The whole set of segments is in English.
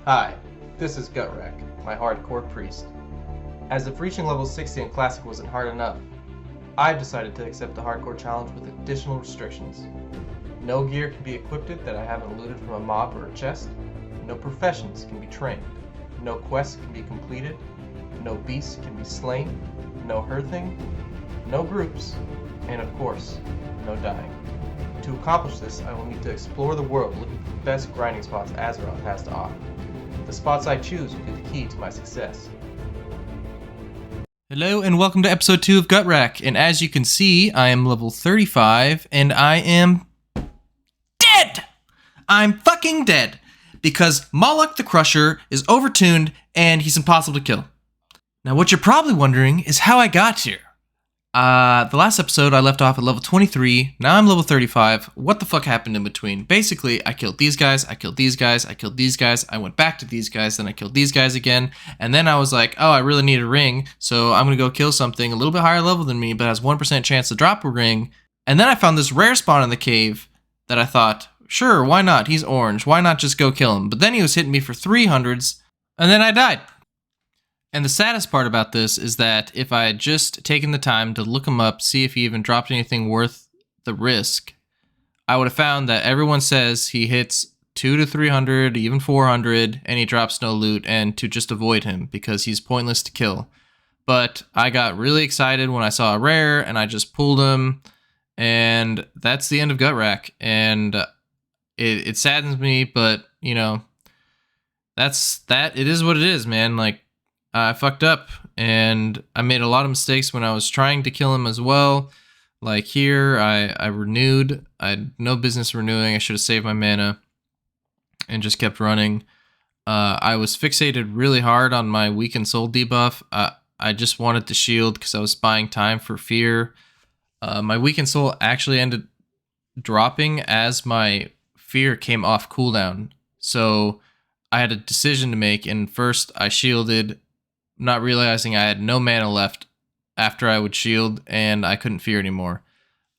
Hi, this is Gutrack, my hardcore priest. As if reaching level 60 in Classic wasn't hard enough, I've decided to accept the hardcore challenge with additional restrictions. No gear can be equipped that I haven't looted from a mob or a chest, no professions can be trained, no quests can be completed, no beasts can be slain, no hearthing, no groups, and of course, no dying. To accomplish this, I will need to explore the world looking for the best grinding spots Azeroth has to offer. The spots I choose will be the key to my success. Hello and welcome to episode 2 of Gutrack, and as you can see, I am level 35 and I am dead! I'm fucking dead because Moloch the Crusher is overtuned and he's impossible to kill. Now what you're probably wondering is how I got here. The last episode I left off at level 23, now I'm level 35. What the fuck happened in between? Basically, I killed these guys, I killed these guys, I killed these guys, I went back to these guys, then I killed these guys again, and then I was like, oh, I really need a ring, so I'm gonna go kill something a little bit higher level than me, but has 1% chance to drop a ring, and then I found this rare spawn in the cave that I thought, sure, why not? He's orange, why not just go kill him? But then he was hitting me for 300s, and then I died. And the saddest part about this is that if I had just taken the time to look him up, see if he even dropped anything worth the risk, I would have found that everyone says he hits 2 to 300, even 400, and he drops no loot, and to just avoid him because he's pointless to kill. But I got really excited when I saw a rare, and I just pulled him, and that's the end of Gutrack. And it saddens me, but, you know, it is what it is, man. Like, I fucked up, and I made a lot of mistakes when I was trying to kill him as well. Like here, I renewed. I had no business renewing. I should have saved my mana and just kept running. I was fixated really hard on my weakened soul debuff. I just wanted to shield because I was buying time for fear. My weakened soul actually ended dropping as my fear came off cooldown. So I had a decision to make, and first I shielded, not realizing I had no mana left after I would shield and I couldn't fear anymore.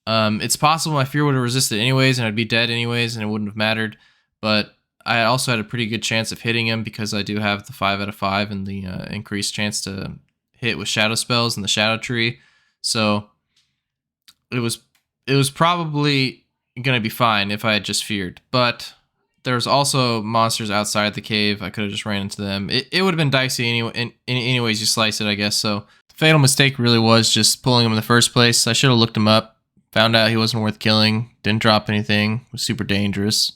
It's possible my fear would have resisted anyways and I'd be dead anyways and it wouldn't have mattered, but I also had a pretty good chance of hitting him because I do have the 5 out of 5 and the increased chance to hit with shadow spells and the shadow tree. So it was probably going to be fine if I had just feared, but there's also monsters outside the cave. I could have just ran into them. It would have been dicey anyway. Anyways, you slice it, I guess. So the fatal mistake really was just pulling him in the first place. I should have looked him up, found out he wasn't worth killing, didn't drop anything, was super dangerous.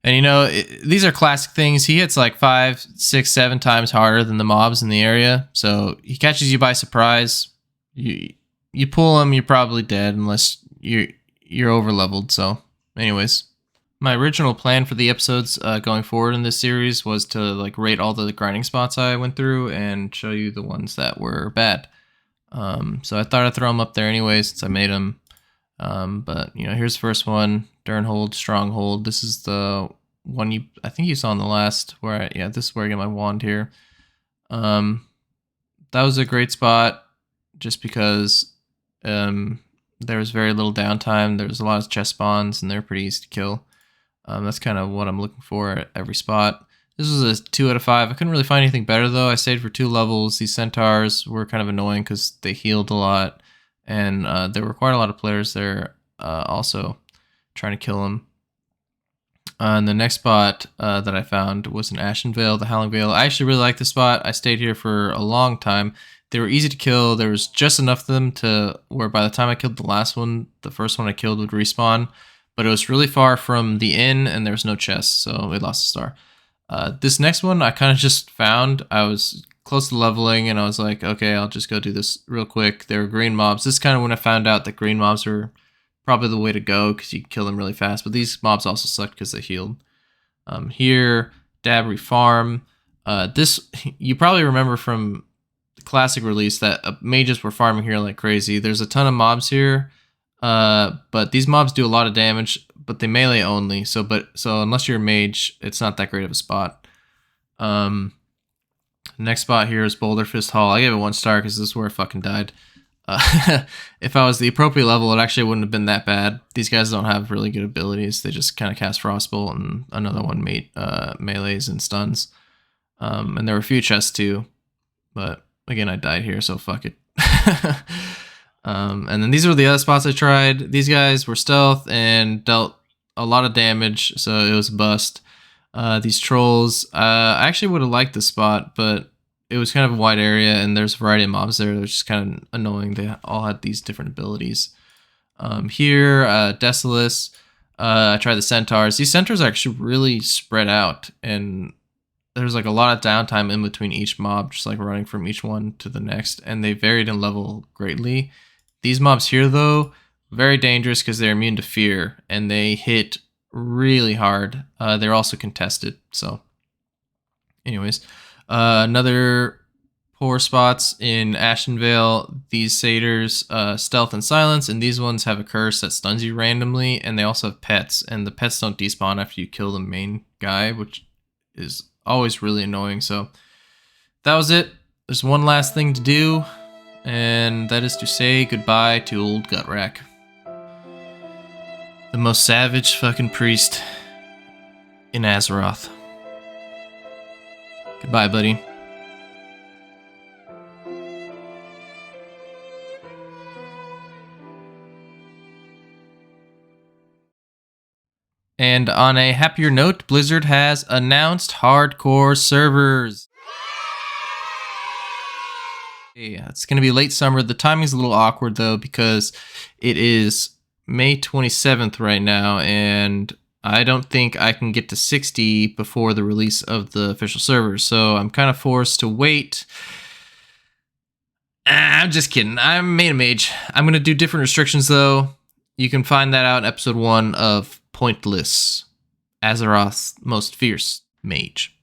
And you know, these are classic things. He hits like 5, 6, 7 times harder than the mobs in the area. So he catches you by surprise. You pull him, you're probably dead unless you're over leveled. So, anyways. My original plan for the episodes going forward in this series was to like rate all the grinding spots I went through and show you the ones that were bad. So I thought I'd throw them up there anyway since I made them. But you know, here's the first one: Durnhold, Stronghold. This is the one I think you saw in the last. This is where I get my wand here. That was a great spot, just because there was very little downtime. There was a lot of chest spawns, and they're pretty easy to kill. That's kind of what I'm looking for at every spot. This was a 2 out of 5. I couldn't really find anything better, though. I stayed for 2 levels. These centaurs were kind of annoying because they healed a lot, and there were quite a lot of players there also trying to kill them. And the next spot that I found was in Ashenvale, the Howling Vale. I actually really liked this spot. I stayed here for a long time. They were easy to kill. There was just enough of them to where by the time I killed the last one, the first one I killed would respawn. But it was really far from the inn, and there was no chest, so we lost a star. This next one I kind of just found. I was close to leveling, and I was like, okay, I'll just go do this real quick. There were green mobs. This is kind of when I found out that green mobs are probably the way to go because you can kill them really fast. But these mobs also sucked because they healed. Here, Dabri Farm. This you probably remember from the classic release that mages were farming here like crazy. There's a ton of mobs here. But these mobs do a lot of damage, but they melee only. So unless you're a mage, it's not that great of a spot. Next spot here is Boulder Fist Hall. I gave it 1 star because this is where I fucking died. If I was the appropriate level, it actually wouldn't have been that bad. These guys don't have really good abilities. They just kind of cast Frostbolt, and another one made melees and stuns. And there were a few chests too, but again, I died here, so fuck it. And then these were the other spots I tried. These guys were stealth and dealt a lot of damage, so it was a bust. These trolls, I actually would have liked the spot, but it was kind of a wide area, and there's a variety of mobs there, which is kind of annoying. They all had these different abilities. Here, Desolus. I tried the centaurs. These centaurs are actually really spread out, and there's like a lot of downtime in between each mob, just like running from each one to the next, and they varied in level greatly. These mobs here, though, very dangerous because they're immune to fear, and they hit really hard. They're also contested, so anyways. Another poor spots in Ashenvale, these satyrs, stealth and silence, and these ones have a curse that stuns you randomly, and they also have pets, and the pets don't despawn after you kill the main guy, which is always really annoying. So that was it. There's one last thing to do, and that is to say goodbye to old Gutrack. The most savage fucking priest in Azeroth. Goodbye, buddy. And on a happier note, Blizzard has announced hardcore servers. Yeah, it's going to be late summer. The timing's a little awkward, though, because it is May 27th right now, and I don't think I can get to 60 before the release of the official servers, so I'm kind of forced to wait. I'm just kidding. I'm made a mage. I'm going to do different restrictions, though. You can find that out in episode 1 of Pointless, Azeroth's most fierce mage.